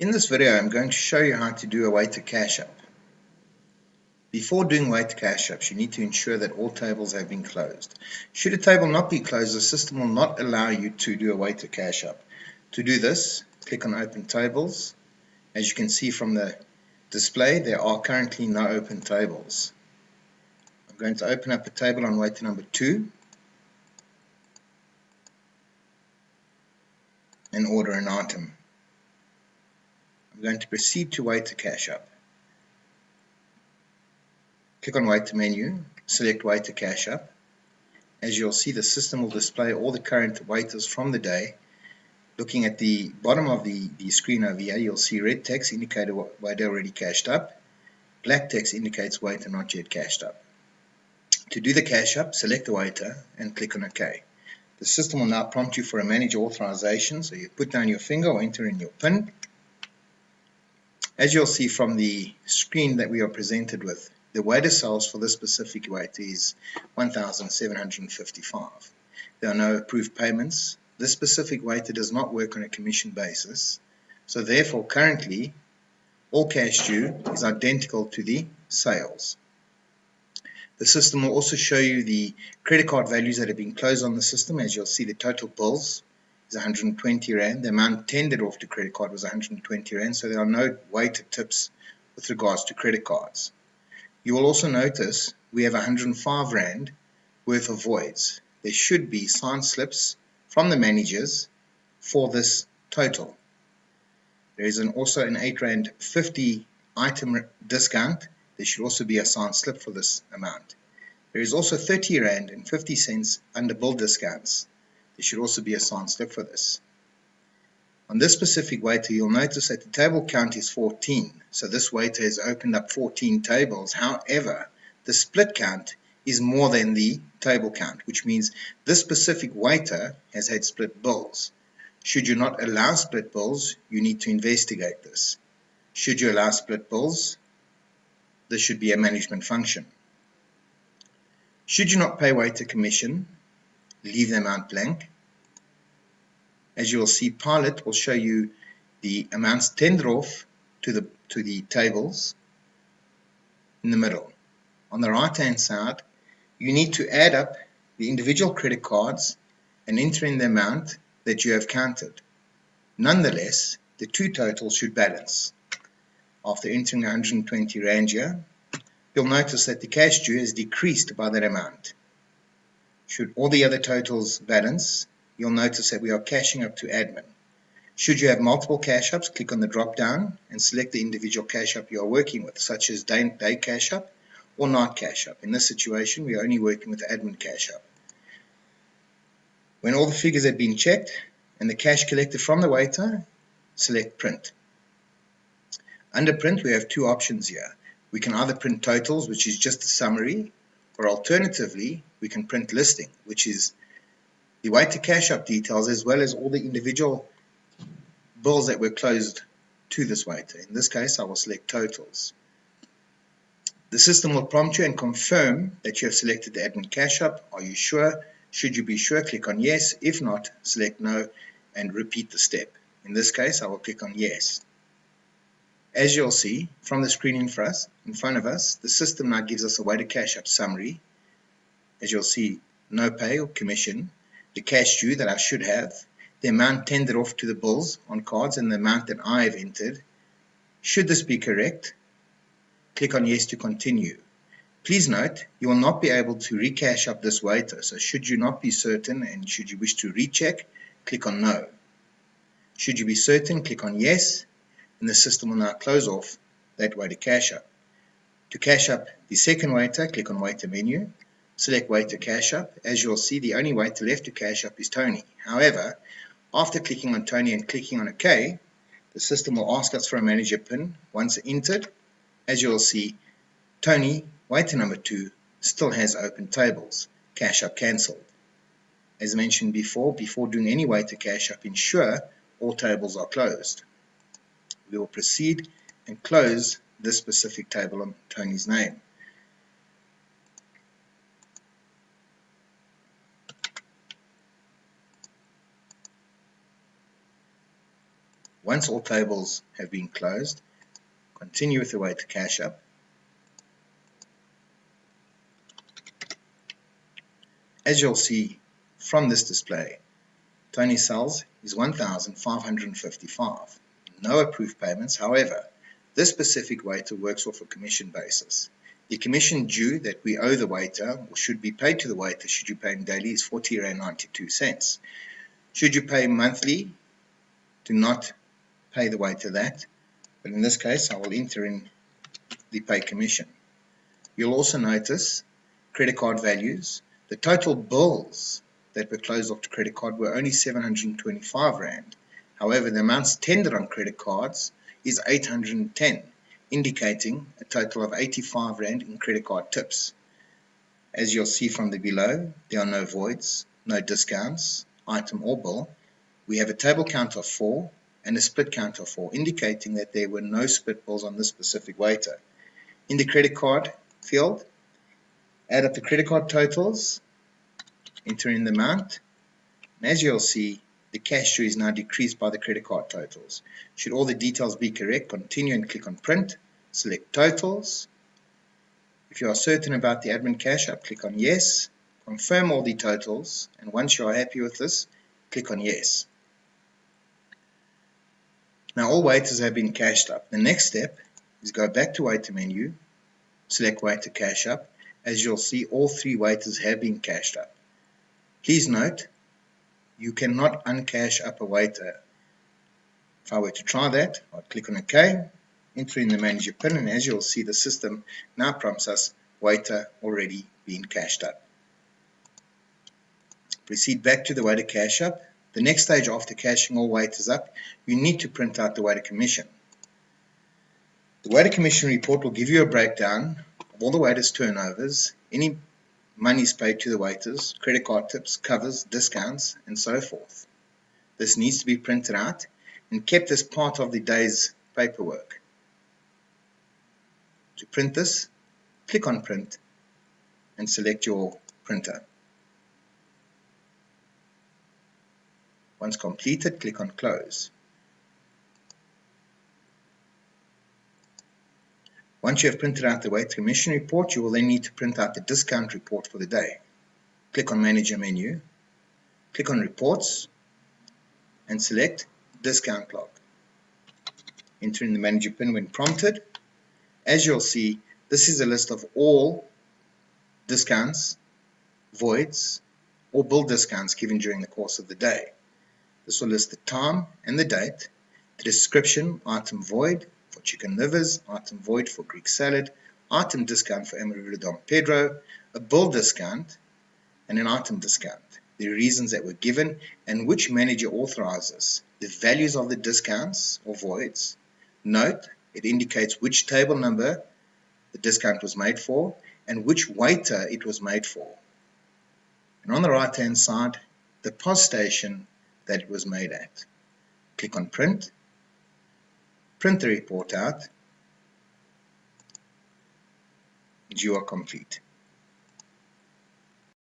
In this video, I'm going to show you how to do a Waiter Cashup. Before doing Waiter Cashups, you need to ensure that all tables have been closed. Should a table not be closed, the system will not allow you to do a Waiter Cashup. To do this, click on Open Tables. As you can see from the display, there are currently no open tables. I'm going to open up a table on waiter number 2 and order an item. I'm going to proceed to Waiter Cashup. Click on Waiter menu, select Waiter Cashup. As you'll see, the system will display all the current waiters from the day. Looking at the bottom of the screen over here, you'll see red text indicates waiter already cashed up. Black text indicates waiter not yet cashed up. To do the cash up, select the waiter and click on OK. The system will now prompt you for a manager authorization, so you put down your finger or enter in your PIN. As you'll see from the screen that we are presented with, the waiter sales for this specific waiter is 1,755. There are no approved payments. This specific waiter does not work on a commission basis, so therefore currently all cash due is identical to the sales. The system will also show you the credit card values that have been closed on the system. As you'll see, the total bills is 120 Rand. The amount tendered off the credit card was 120 Rand, so there are no waiter tips with regards to credit cards. You will also notice we have 105 Rand worth of voids. There should be signed slips from the managers for this total. There is also an 8 Rand 50 item discount. There should also be a signed slip for this amount. There is also 30 Rand and 50 cents under bill discounts. There should also be a signed slip for this. On this specific waiter, you'll notice that the table count is 14. So this waiter has opened up 14 tables. However, the split count is more than the table count, which means this specific waiter has had split bills. Should you not allow split bills, you need to investigate this. Should you allow split bills, this should be a management function. Should you not pay waiter commission, leave the amount blank. As you will see, Pilot will show you the amounts tendered off to the tables in the middle. On the right hand side, you need to add up the individual credit cards and enter in the amount that you have counted. Nonetheless, the two totals should balance. After entering 120 Rand here, you'll notice that the cash due has decreased by that amount. Should all the other totals balance, you'll notice that we are cashing up to admin. Should you have multiple cash ups, click on the drop down and select the individual cash up you are working with, such as day cash up or night cash up. In this situation, we are only working with the admin cash up. When all the figures have been checked and the cash collected from the waiter, select print. Under print, we have two options here. We can either print totals, which is just a summary, or alternatively, we can print listing, which is the waiter cash up details as well as all the individual bills that were closed to this waiter. In this case, I will select totals. The system will prompt you and confirm that you have selected the admin cash up. Are you sure? Should you be sure, click on yes. If not, select no and repeat the step. In this case, I will click on yes. As you'll see from the screen in front of us, the system now gives us a waiter cash up summary. As you'll see, no pay or commission, the cash due that I should have, the amount tendered off to the bills on cards, and the amount that I have entered. Should this be correct, click on yes to continue. Please note, you will not be able to recash up this waiter, so should you not be certain and should you wish to recheck, click on no. Should you be certain, click on yes, and the system will now close off that waiter cash up. To cash up the second waiter, click on waiter menu, select waiter cash up. As you'll see, the only waiter left to cash up is Tony. However, after clicking on Tony and clicking on OK, the system will ask us for a manager PIN. Once entered, as you'll see, Tony, waiter number 2, still has open tables. Cash up cancelled. As mentioned before doing any waiter cash up, ensure all tables are closed. We will proceed and close this specific table on Tony's name. Once all tables have been closed, continue with the Waiter Cashup. As you'll see from this display, Tony's sales is 1,555. No approved payments. However, this specific waiter works off a commission basis. The commission due that we owe the waiter, or should be paid to the waiter should you pay him daily, is R40.92. Should you pay monthly, do not pay the waiter that. But in this case, I will enter in the pay commission. You'll also notice credit card values. The total bills that were closed off the credit card were only R725. However, the amounts tendered on credit cards is 810, indicating a total of R85 in credit card tips. As you'll see from the below, there are no voids, no discounts, item or bill. We have a table count of 4 and a split count of 4, indicating that there were no split bills on this specific waiter. In the credit card field, add up the credit card totals, enter in the amount, and as you'll see, the cash due is now decreased by the credit card totals. Should all the details be correct, continue and click on print, select totals. If you are certain about the admin Cashup, click on yes, confirm all the totals, and once you are happy with this, click on yes. Now all waiters have been cashed up. The next step is go back to waiter menu, select Waiter Cashup. As you'll see, all 3 waiters have been cashed up. Please note, you cannot uncash up a waiter. If I were to try that, I'd click on OK, enter in the manager PIN, and as you'll see, the system now prompts us waiter already been cashed up. Proceed back to the Waiter Cashup. The next stage after cashing all waiters up, you need to print out the waiter commission. The waiter commission report will give you a breakdown of all the waiters' turnovers, any monies paid to the waiters, credit card tips, covers, discounts, and so forth. This needs to be printed out and kept as part of the day's paperwork. To print this, click on print and select your printer. Once completed, click on close. Once you have printed out the waiter commission report, you will then need to print out the discount report for the day. Click on Manager menu, click on Reports, and select Discount Log. Enter in the Manager PIN when prompted. As you'll see, this is a list of all discounts, voids, or bill discounts given during the course of the day. This will list the time and the date, the description, item void for chicken livers, item void for Greek salad, item discount for Amarillo Dom Pedro, a bill discount, and an item discount, the reasons that were given, and which manager authorizes, the values of the discounts or voids. Note, it indicates which table number the discount was made for and which waiter it was made for. And on the right hand side, the POS station that it was made at. Click on print, print the report out, and you are complete.